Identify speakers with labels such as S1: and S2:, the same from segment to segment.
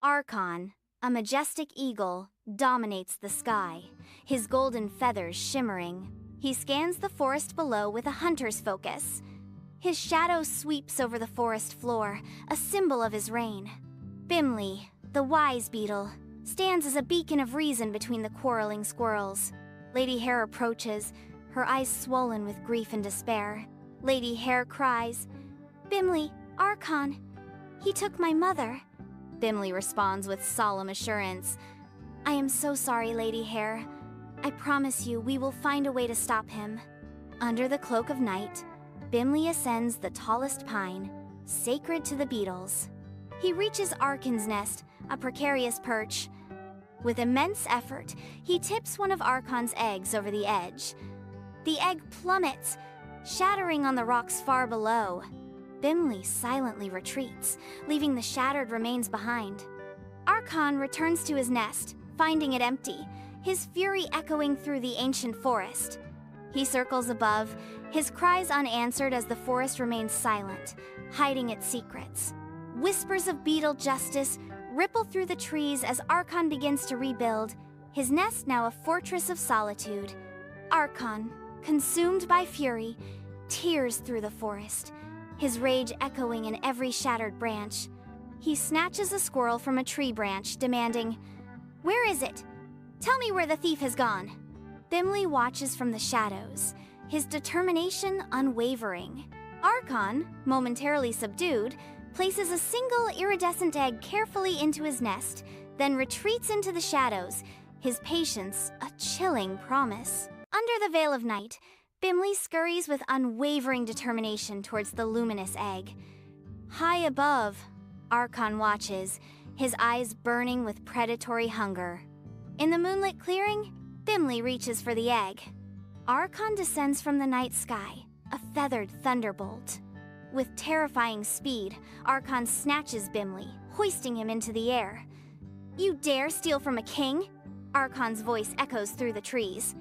S1: Arkon, a majestic eagle, dominates the sky, his golden feathers shimmering. He scans the forest below with a hunter's focus. His shadow sweeps over the forest floor, a symbol of his reign. Bimli, the wise beetle, stands as a beacon of reason between the quarreling squirrels. Lady Hare approaches, her eyes swollen with grief and despair. Lady Hare cries, "Bimli, Arkon, he took my mother." Bimli responds with solemn assurance, "I am so sorry, Lady Hare. I promise you we will find a way to stop him." Under the cloak of night, Bimli ascends the tallest pine, sacred to the beetles. He reaches Arkon's nest, a precarious perch. With immense effort, he tips one of Arkon's eggs over the edge. The egg plummets, shattering on the rocks far below. Bimli silently retreats, leaving the shattered remains behind. Arkon returns to his nest, finding it empty, his fury echoing through the ancient forest. He circles above, his cries unanswered as the forest remains silent, hiding its secrets. Whispers of beetle justice ripple through the trees as Arkon begins to rebuild, his nest now a fortress of solitude. Arkon, consumed by fury, tears through the forest, his rage echoing in every shattered branch. He snatches a squirrel from a tree branch, demanding, "Where is it? Tell me where the thief has gone." Bimli watches from the shadows, his determination unwavering. Arkon, momentarily subdued, places a single iridescent egg carefully into his nest, then retreats into the shadows, his patience a chilling promise. Under the veil of night, Bimli scurries with unwavering determination towards the luminous egg. High above, Arkon watches, his eyes burning with predatory hunger. In the moonlit clearing, Bimli reaches for the egg. Arkon descends from the night sky, a feathered thunderbolt. With terrifying speed, Arkon snatches Bimli, hoisting him into the air. "You dare steal from a king?" Arkon's voice echoes through the trees.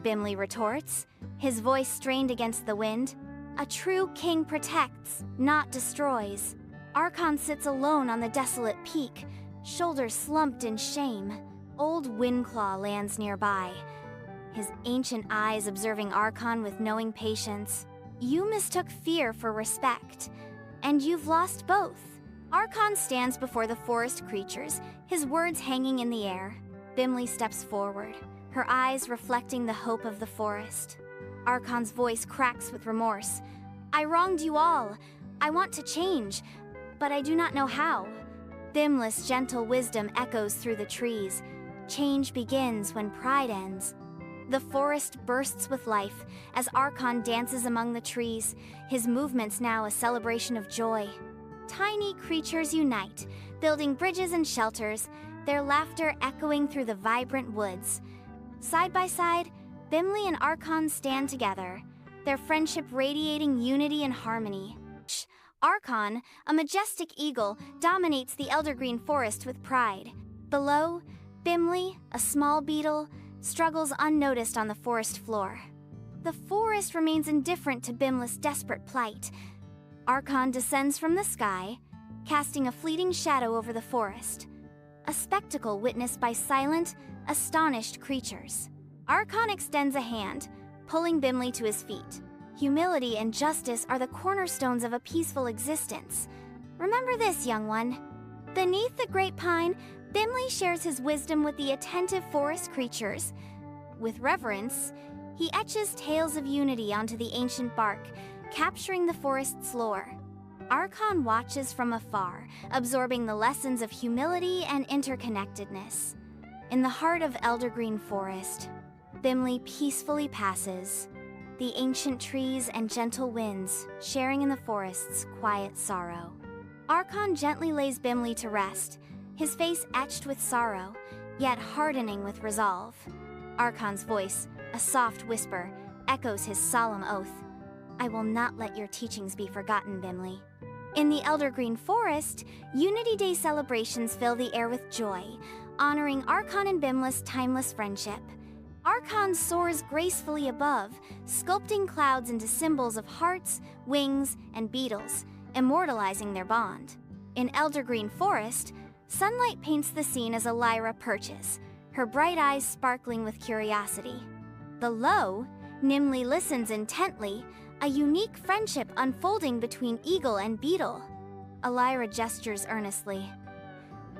S1: Bimli retorts, his voice strained against the wind. "A true king protects, not destroys." Arkon sits alone on the desolate peak, shoulders slumped in shame. Old Windclaw lands nearby, his ancient eyes observing Arkon with knowing patience. "You mistook fear for respect, and you've lost both." Arkon stands before the forest creatures, his words hanging in the air. Bimli steps forward, her eyes reflecting the hope of the forest. Arkon's voice cracks with remorse. "I wronged you all. I want to change, but I do not know how." Bimli's gentle wisdom echoes through the trees. Change begins when pride ends. The forest bursts with life as Arkon dances among the trees, his movements now a celebration of joy. Tiny creatures unite, building bridges and shelters, their laughter echoing through the vibrant woods. Side by side, Bimli and Arkon stand together, their friendship radiating unity and harmony. Arkon, a majestic eagle, dominates the Eldergreen forest with pride. Below, Bimli, a small beetle, struggles unnoticed on the forest floor. The forest remains indifferent to Bimli's desperate plight. Arkon descends from the sky, casting a fleeting shadow over the forest, a spectacle witnessed by silent, astonished creatures. Arkon extends a hand, pulling Bimli to his feet. Humility and justice are the cornerstones of a peaceful existence. Remember this, young one. Beneath the great pine, Bimli shares his wisdom with the attentive forest creatures. With reverence, he etches tales of unity onto the ancient bark, capturing the forest's lore. Arkon watches from afar, absorbing the lessons of humility and interconnectedness. In the heart of Eldergreen Forest, Bimli peacefully passes, the ancient trees and gentle winds sharing in the forest's quiet sorrow. Arkon gently lays Bimli to rest, his face etched with sorrow, yet hardening with resolve. Arkon's voice, a soft whisper, echoes his solemn oath. "I will not let your teachings be forgotten, Bimli." In the Eldergreen Forest, Unity Day celebrations fill the air with joy, honoring Arkon and Bimli's timeless friendship. Arkon soars gracefully above, sculpting clouds into symbols of hearts, wings, and beetles, immortalizing their bond. In Eldergreen Forest, Sunlight paints the scene as Elira perches, her bright eyes sparkling with curiosity. Below, Bimli listens intently, a unique friendship unfolding between Eagle and Beetle. Elira gestures earnestly.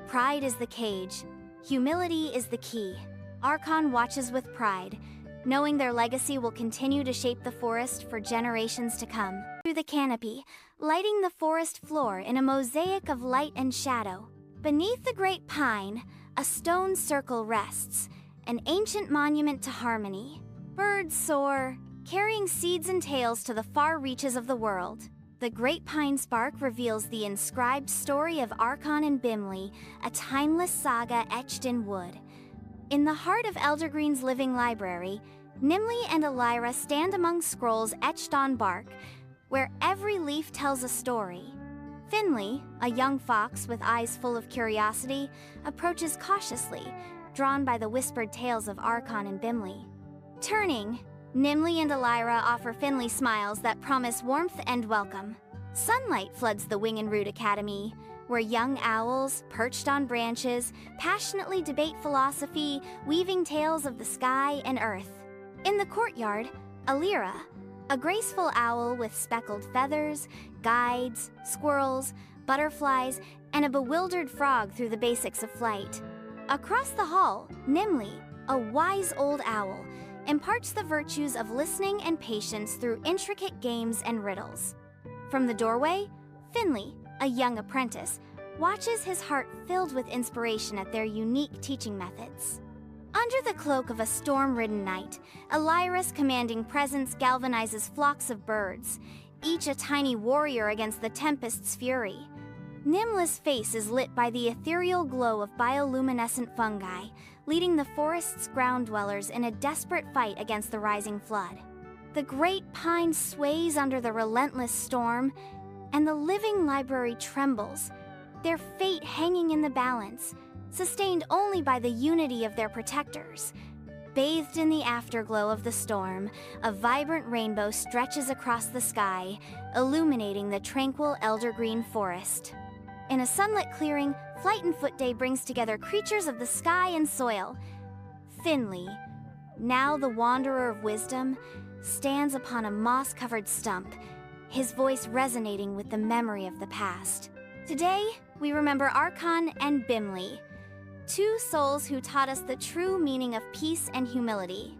S1: Pride is the cage. Humility is the key. Arkon watches with pride, knowing their legacy will continue to shape the forest for generations to come. Through the canopy, lighting the forest floor in a mosaic of light and shadow. Beneath the great pine, a stone circle rests, an ancient monument to harmony. Birds soar, carrying seeds and tales to the far reaches of the world. The great pine's bark reveals the inscribed story of Arkon and Bimli, a timeless saga etched in wood. In the heart of Eldergreen's living library, Bimli and Elira stand among scrolls etched on bark, where every leaf tells a story. Finley, a young fox with eyes full of curiosity, approaches cautiously, drawn by the whispered tales of Arkon and Bimli. Turning, Bimli and Elira offer Finley smiles that promise warmth and welcome. Sunlight floods the Wing and Root Academy, where young owls, perched on branches, passionately debate philosophy, weaving tales of the sky and earth. In the courtyard, Elira, a graceful owl with speckled feathers, guides, squirrels, butterflies, and a bewildered frog through the basics of flight. Across the hall, Bimli, a wise old owl, imparts the virtues of listening and patience through intricate games and riddles. From the doorway, Finley, a young apprentice, watches his heart filled with inspiration at their unique teaching methods. Under the cloak of a storm-ridden night, Elira's commanding presence galvanizes flocks of birds, each a tiny warrior against the tempest's fury. Nimla's face is lit by the ethereal glow of bioluminescent fungi, leading the forest's ground dwellers in a desperate fight against the rising flood. The great pine sways under the relentless storm, and the living library trembles, their fate hanging in the balance, sustained only by the unity of their protectors. Bathed in the afterglow of the storm, a vibrant rainbow stretches across the sky, illuminating the tranquil Eldergreen forest. In a sunlit clearing, Flight and Foot Day brings together creatures of the sky and soil. Finley, now the wanderer of wisdom, stands upon a moss-covered stump, his voice resonating with the memory of the past. Today, we remember Arkon and Bimli, two souls who taught us the true meaning of peace and humility.